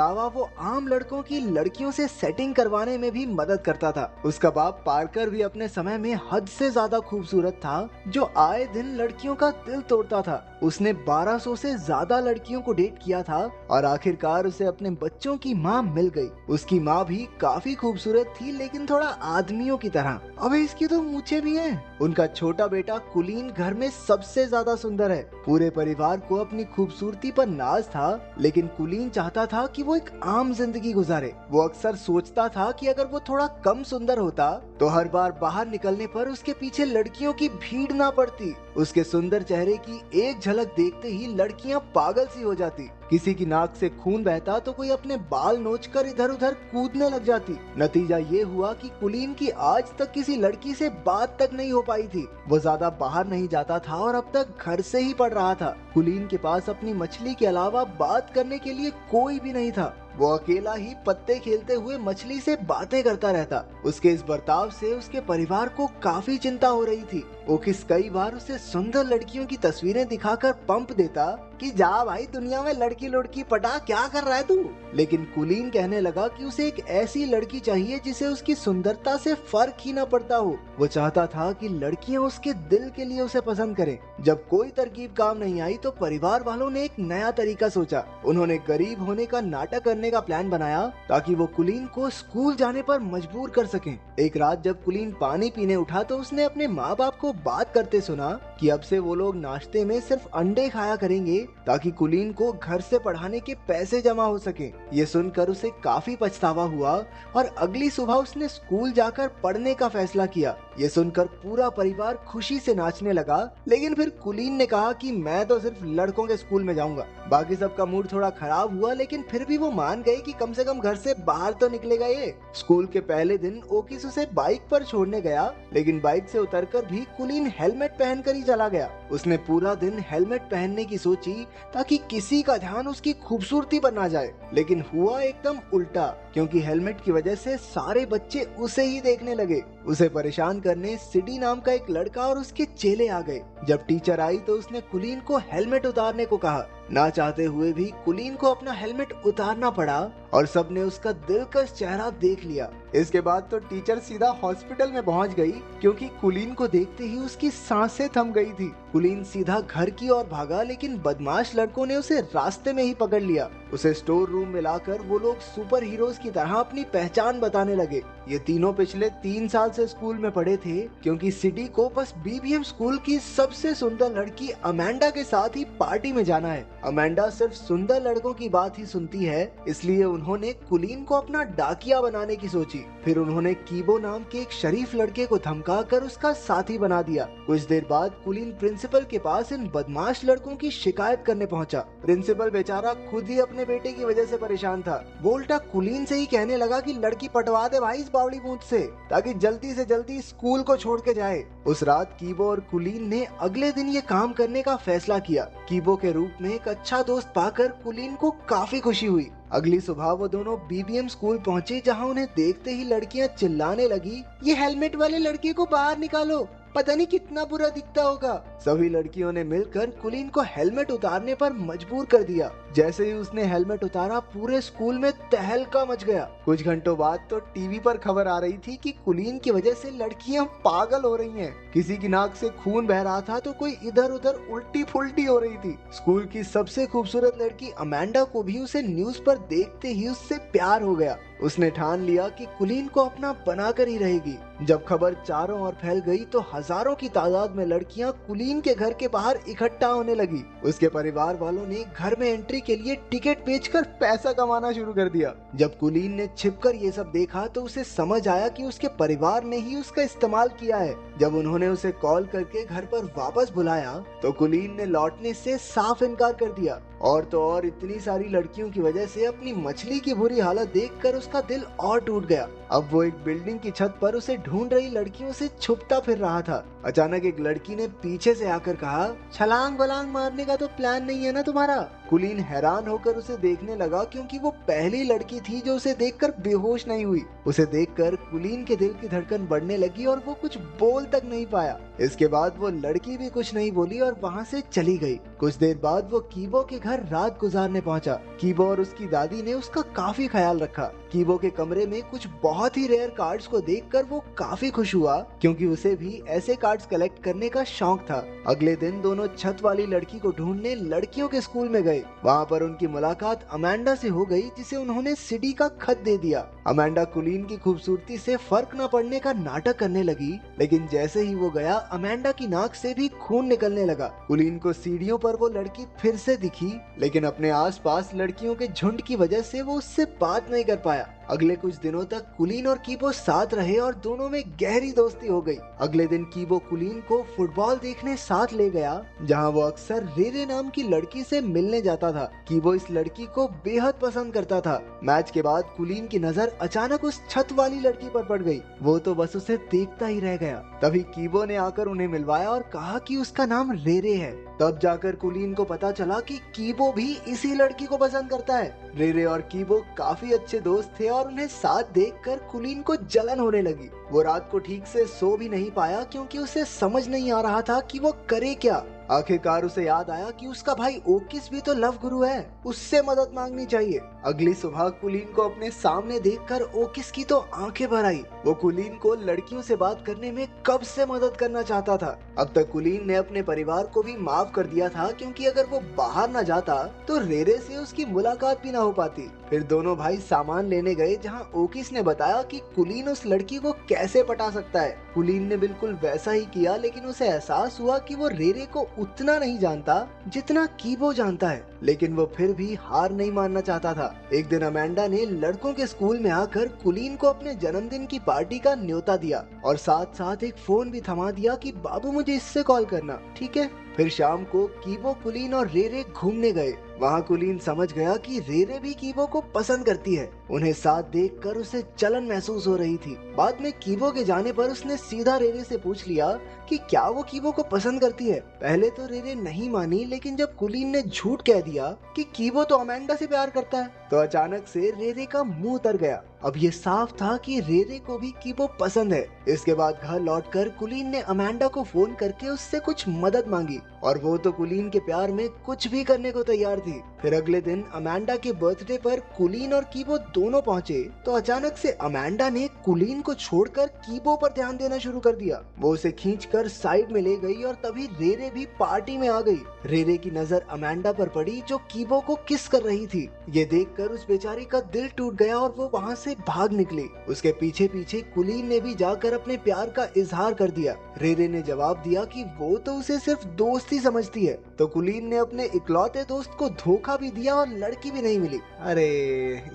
अलावा वो आम लड़कों की लड़कियों से सेटिंग करवाने में भी मदद करता था। उसका बाप पार्कर भी अपने समय में हद से ज्यादा खूबसूरत था, जो आए दिन लड़कियों का दिल तोड़ता था। उसने 1200 से ज्यादा लड़कियों को डेट किया था और आखिरकार उसे अपने बच्चों की माँ मिल गई। उसकी माँ भी काफी खूबसूरत थी, लेकिन थोड़ा आदमियों की तरह। अबे इसकी तो मूछें भी हैं। उनका छोटा बेटा कुलीन घर में सबसे ज्यादा सुंदर है। पूरे परिवार को अपनी खूबसूरती पर नाज था, लेकिन कुलीन चाहता था कि वो एक आम जिंदगी गुजारे। वो अक्सर सोचता था कि अगर वो थोड़ा कम सुंदर होता तो हर बार बाहर निकलने पर उसके पीछे लड़कियों की भीड़ ना पड़ती। उसके सुंदर चेहरे की एक झलक देखते ही लड़कियां पागल सी हो जाती। किसी की नाक से खून बहता तो कोई अपने बाल नोचकर इधर उधर कूदने लग जाती। नतीजा ये हुआ कि कुलीन की आज तक किसी लड़की से बात तक नहीं हो पाई थी। वो ज्यादा बाहर नहीं जाता था और अब तक घर से ही पढ़ रहा था। कुलीन के पास अपनी मछली के अलावा बात करने के लिए कोई भी नहीं था। वो अकेला ही पत्ते खेलते हुए मछली से बातें करता रहता। उसके इस बर्ताव से उसके परिवार को काफी चिंता हो रही थी। ओकिस कई बार उसे सुंदर लड़कियों की तस्वीरें दिखाकर पंप देता कि जा भाई दुनिया में लड़की लड़की पटा, क्या कर रहा है तू। लेकिन कुलीन कहने लगा कि उसे एक ऐसी लड़की चाहिए जिसे उसकी सुंदरता से फर्क ही न पड़ता हो। वो चाहता था कि लड़कियां उसके दिल के लिए उसे पसंद करें। जब कोई तरकीब काम नहीं आई तो परिवार वालों ने एक नया तरीका सोचा। उन्होंने गरीब होने का नाटक करने का प्लान बनाया ताकि वो कुलीन को स्कूल जाने पर मजबूर कर सकें। एक रात जब कुलीन पानी पीने उठा तो उसने अपने माँ बाप को बात करते सुना कि अब से वो लोग नाश्ते में सिर्फ अंडे खाया करेंगे ताकि कुलीन को घर से पढ़ाने के पैसे जमा हो सके। ये सुनकर उसे काफी पछतावा हुआ और अगली सुबह उसने स्कूल जाकर पढ़ने का फैसला किया। ये सुनकर पूरा परिवार खुशी से नाचने लगा, लेकिन फिर कुलीन ने कहा कि मैं तो सिर्फ लड़कों के स्कूल में जाऊंगा। बाकी सबका मूड थोड़ा खराब हुआ, लेकिन फिर भी वो मान गए कि कम से कम घर से बाहर तो निकलेगा ये। स्कूल के पहले दिन ओकिस उसे बाइक पर छोड़ने गया, लेकिन बाइक से उतरकर भी कुलीन हेलमेट पहनकर ही चला गया। उसने पूरा दिन हेलमेट पहनने की सोची ताकि किसी का ध्यान उसकी खूबसूरती पर ना जाए, लेकिन हुआ एकदम उल्टा, क्योंकि हेलमेट की वजह से सारे बच्चे उसे ही देखने लगे। उसे परेशान करने सिडी नाम का एक लड़का और उसके चेले आ गए। जब टीचर आई तो उसने कुलीन को हेलमेट उतारने को कहा। ना चाहते हुए भी कुलीन को अपना हेलमेट उतारना पड़ा और सबने उसका दिलकश चेहरा देख लिया। इसके बाद तो टीचर सीधा हॉस्पिटल में पहुंच गई, क्योंकि कुलीन को देखते ही उसकी सांसें थम गई थी। कुलीन सीधा घर की ओर भागा, लेकिन बदमाश लड़कों ने उसे रास्ते में ही पकड़ लिया। उसे स्टोर रूम में लाकर वो लोग सुपर हीरोज की तरह अपनी पहचान बताने लगे। ये तीनों पिछले 3 साल से स्कूल में पढ़े थे, क्योंकि सिटी को बस बीबीएम स्कूल की सबसे सुंदर लड़की अमेंडा के साथ ही पार्टी में जाना है। अमेंडा सिर्फ सुंदर लड़कों की बात ही सुनती है, इसलिए उन्होंने कुलीन को अपना डाकिया बनाने की सोची। फिर उन्होंने कीबो नाम के एक शरीफ लड़के को धमका कर उसका साथी बना दिया। कुछ देर बाद कुलीन प्रिंसिपल के पास इन बदमाश लड़कों की शिकायत करने पहुंचा। प्रिंसिपल बेचारा खुद ही अपने बेटे की वजह से परेशान था। वो उल्टा कुलीन से ही कहने लगा कि लड़की पटवा दे भाई इस बावड़ी मूंछ से, ताकि जल्दी से जल्दी स्कूल को छोड़ के जाए। उस रात कीबो और कुलीन ने अगले दिन ये काम करने का फैसला किया। कीबो के रूप में एक अच्छा दोस्त पाकर कुलीन को काफी खुशी हुई। अगली सुबह वो दोनों बीबीएम स्कूल पहुंचे, जहां उन्हें देखते ही लड़कियां चिल्लाने लगी, ये हेलमेट वाले लड़के को बाहर निकालो, पता नहीं कितना बुरा दिखता होगा। सभी लड़कियों ने मिलकर कुलीन को हेलमेट उतारने पर मजबूर कर दिया। जैसे ही उसने हेलमेट उतारा, पूरे स्कूल में तहलका मच गया। कुछ घंटों बाद तो टीवी पर खबर आ रही थी कि कुलीन की वजह से लड़कियां पागल हो रही हैं। किसी की नाक से खून बह रहा था तो कोई इधर उधर उल्टी फुल्टी हो रही थी। स्कूल की सबसे खूबसूरत लड़की अमेंडा को भी उसे न्यूज पर देखते ही उससे प्यार हो गया। उसने ठान लिया कि कुलीन को अपना बनाकर ही रहेगी। जब खबर चारों ओर फैल गई तो हजारों की तादाद में लड़कियां कुलीन के घर के बाहर इकट्ठा होने लगी। उसके परिवार वालों ने घर में एंट्री के लिए टिकट बेचकर पैसा कमाना शुरू कर दिया। जब कुलीन ने छिपकर ये सब देखा तो उसे समझ आया कि उसके परिवार ने ही उसका इस्तेमाल किया है। जब उन्होंने उसे कॉल करके घर पर वापस बुलाया तो कुलीन ने लौटने से साफ इनकार कर दिया। और तो और इतनी सारी लड़कियों की वजह से अपनी मछली की बुरी हालत देखकर उसका दिल और टूट गया। अब वो एक बिल्डिंग की छत पर उसे ढूंढ रही लड़कियों से छुपता फिर रहा था। अचानक एक लड़की ने पीछे से आकर कहा, छलांग बलांग मारने का तो प्लान नहीं है ना तुम्हारा? कुलीन हैरान होकर उसे देखने लगा क्योंकि वो पहली लड़की थी जो उसे देखकर बेहोश नहीं हुई। उसे देखकर कुलीन के दिल की धड़कन बढ़ने लगी और वो कुछ बोल तक नहीं पाया। इसके बाद वो लड़की भी कुछ नहीं बोली और वहाँ से चली गई। कुछ देर बाद वो कीबो के घर रात गुजारने पहुंचा। कीबो और उसकी दादी ने उसका काफी ख्याल रखा। कीबो के कमरे में कुछ बहुत ही रेयर कार्ड्स को देखकर वो काफी खुश हुआ क्योंकि उसे भी ऐसे कार्ड्स कलेक्ट करने का शौक था। अगले दिन दोनों छत वाली लड़की को ढूंढने लड़कियों के स्कूल में गए। वहाँ पर उनकी मुलाकात अमेंडा से हो गई जिसे उन्होंने सिडी का खत दे दिया। अमेंडा कुलीन की खूबसूरती से फर्क न पड़ने का नाटक करने लगी, लेकिन जैसे ही वो गया अमेंडा की नाक से भी खून निकलने लगा। कुलीन को सीढ़ियों पर वो लड़की फिर से दिखी, लेकिन अपने आसपास लड़कियों के झुंड की वजह से वो उससे बात नहीं कर पाया। अगले कुछ दिनों तक कुलीन और कीबो साथ रहे और दोनों में गहरी दोस्ती हो गई। अगले दिन कीबो कुलीन को फुटबॉल देखने साथ ले गया, जहां वो अक्सर रेरे नाम की लड़की से मिलने जाता था। कीबो इस लड़की को बेहद पसंद करता था। मैच के बाद कुलीन की नजर अचानक उस छत वाली लड़की पर पड़ गई। वो तो बस उसे देखता ही रह गया। तभी कीबो ने आकर उन्हें मिलवाया और कहा कि उसका नाम रेरे है। तब जाकर कुलीन को पता चला कि कीबो भी इसी लड़की को पसंद करता है। रेरे और कीबो काफी अच्छे दोस्त थे और उन्हें साथ देखकर कुलीन को जलन होने लगी। वो रात को ठीक से सो भी नहीं पाया क्योंकि उसे समझ नहीं आ रहा था कि वो करे क्या। आखिरकार उसे याद आया कि उसका भाई ओकिस भी तो लव गुरु है, उससे मदद मांगनी चाहिए। अगली सुबह कुलीन को अपने सामने देखकर ओकिस की तो आंखें भर आई। वो कुलीन को लड़कियों से बात करने में कब से मदद करना चाहता था। अब तक कुलीन ने अपने परिवार को भी माफ कर दिया था क्योंकि अगर वो बाहर न जाता तो रेरे से उसकी मुलाकात भी न हो पाती। फिर दोनों भाई सामान लेने गए जहाँ ओकिस ने बताया कि कुलीन उस लड़की को कैसे पटा सकता है। कुलीन ने बिल्कुल वैसा ही किया, लेकिन उसे एहसास हुआ कि वो रेरे को उतना नहीं जानता जितना कीबो जानता है, लेकिन वो फिर भी हार नहीं मानना चाहता था। एक दिन अमेंडा ने लड़कों के स्कूल में आकर कुलीन को अपने जन्मदिन की पार्टी का न्योता दिया और साथ साथ एक फोन भी थमा दिया कि बाबू मुझे इससे कॉल करना, ठीक है। फिर शाम को कीबो, कुलीन और रेरे घूमने गए। वहाँ कुलीन समझ गया कि रेरे भी कीबो को पसंद करती है। उन्हें साथ देखकर उसे जलन महसूस हो रही थी। बाद में कीबो के जाने पर उसने सीधा रेरे से पूछ लिया कि क्या वो कीबो को पसंद करती है। पहले तो रेरे नहीं मानी, लेकिन जब कुलीन ने झूठ कह दिया कि कीबो तो अमेंडा से प्यार करता है, तो अचानक से रेरे का मुंह उतर गया। अब ये साफ था कि रेरे को भी कीबो पसंद है। इसके बाद घर लौटकर कुलीन ने अमेंडा को फोन करके उससे कुछ मदद मांगी और वो तो कुलीन के प्यार में कुछ भी करने को तैयार थी। फिर अगले दिन अमेंडा के बर्थडे पर कुलीन और कीबो दोनों पहुंचे तो अचानक से अमेंडा ने कुलीन को छोड़कर कीबो पर ध्यान देना शुरू कर दिया। वो उसे खींचकर साइड में ले गई और तभी रेरे भी पार्टी में आ गई। रेरे की नजर अमेंडा पर पड़ी जो कीबो को किस कर रही थी। ये देखकर उस बेचारी का दिल टूट गया और वो वहाँ से भाग निकली। उसके पीछे पीछे कुलीन ने भी जाकर अपने प्यार का इजहार कर दिया। रेरे ने जवाब दिया कि वो तो उसे सिर्फ दोस्त ही समझती है। तो कुलीन ने अपने इकलौते दोस्त को धोखा भी दिया और लड़की भी नहीं मिली। अरे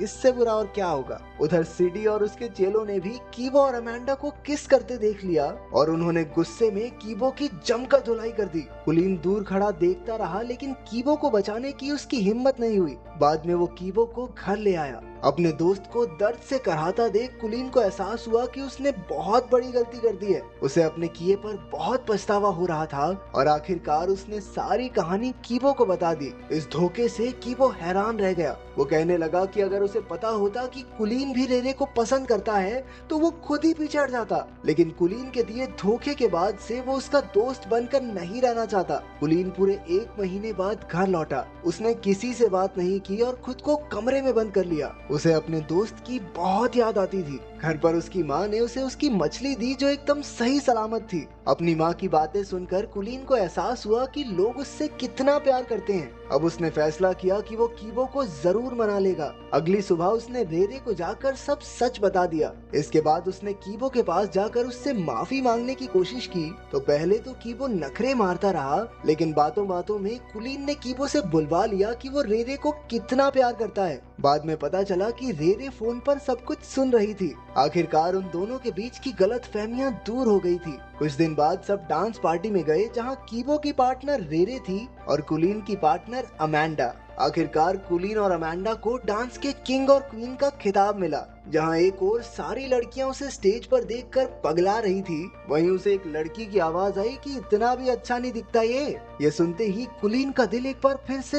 इससे बुरा और क्या होगा। उधर सिडी और उसके चेलों ने भी कीबो और अमेंडा को किस करते देख लिया और उन्होंने गुस्से में कीबो की जमकर धुलाई कर दी। कुलीन दूर खड़ा देखता रहा, लेकिन कीबो को बचाने की उसकी हिम्मत नहीं हुई। बाद में वो कीबो को घर ले आया। अपने दोस्त को दर्द से कराहता देख कुलीन को एहसास हुआ कि उसने बहुत बड़ी गलती कर दी है। उसे अपने किए पर बहुत पछतावा हो रहा था और आखिरकार उसने सारी कहानी कीबो को बता दी। इस धोखे से कीबो हैरान रह गया। वो कहने लगा कि अगर उसे पता होता कि कुलीन भी रेरे को पसंद करता है तो वो खुद ही पीछे हट जाता, लेकिन कुलीन के दिए धोखे के बाद से वो उसका दोस्त बनकर नहीं रहना चाहता। कुलीन पूरे 1 महीने बाद घर लौटा। उसने किसी से बात नहीं की और खुद को कमरे में बंद कर लिया। उसे अपने दोस्त की बहुत याद आती थी। घर पर उसकी माँ ने उसे उसकी मछली दी जो एकदम सही सलामत थी। अपनी माँ की बातें सुनकर कुलीन को एहसास हुआ कि लोग उससे कितना प्यार करते हैं। अब उसने फैसला किया कि वो कीबो को जरूर मना लेगा। अगली सुबह उसने रेरे को जाकर सब सच बता दिया। इसके बाद उसने कीबो के पास जाकर उससे माफी मांगने की कोशिश की तो पहले तो कीबो नखरे मारता रहा, लेकिन बातों बातों में कुलीन ने कीबो से बुलवा लिया कि वो रेरे को कितना प्यार करता है। बाद में पता चला कि रेरे फोन पर सब कुछ सुन रही थी। आखिरकार उन दोनों के बीच की गलतफहमियां दूर हो गई थी। कुछ दिन बाद सब डांस पार्टी में गए जहां कीबो की पार्टनर रेरे थी और कुलीन की पार्टनर अमेंडा। आखिरकार कुलीन और अमेंडा को डांस के किंग और क्वीन का खिताब मिला। जहां एक और सारी लड़कियां उसे स्टेज पर देखकर पगला रही थी, वहीं उसे एक लड़की की आवाज आई कि इतना भी अच्छा नहीं दिखता ये। सुनते ही कुलीन का दिल एक बार फिर से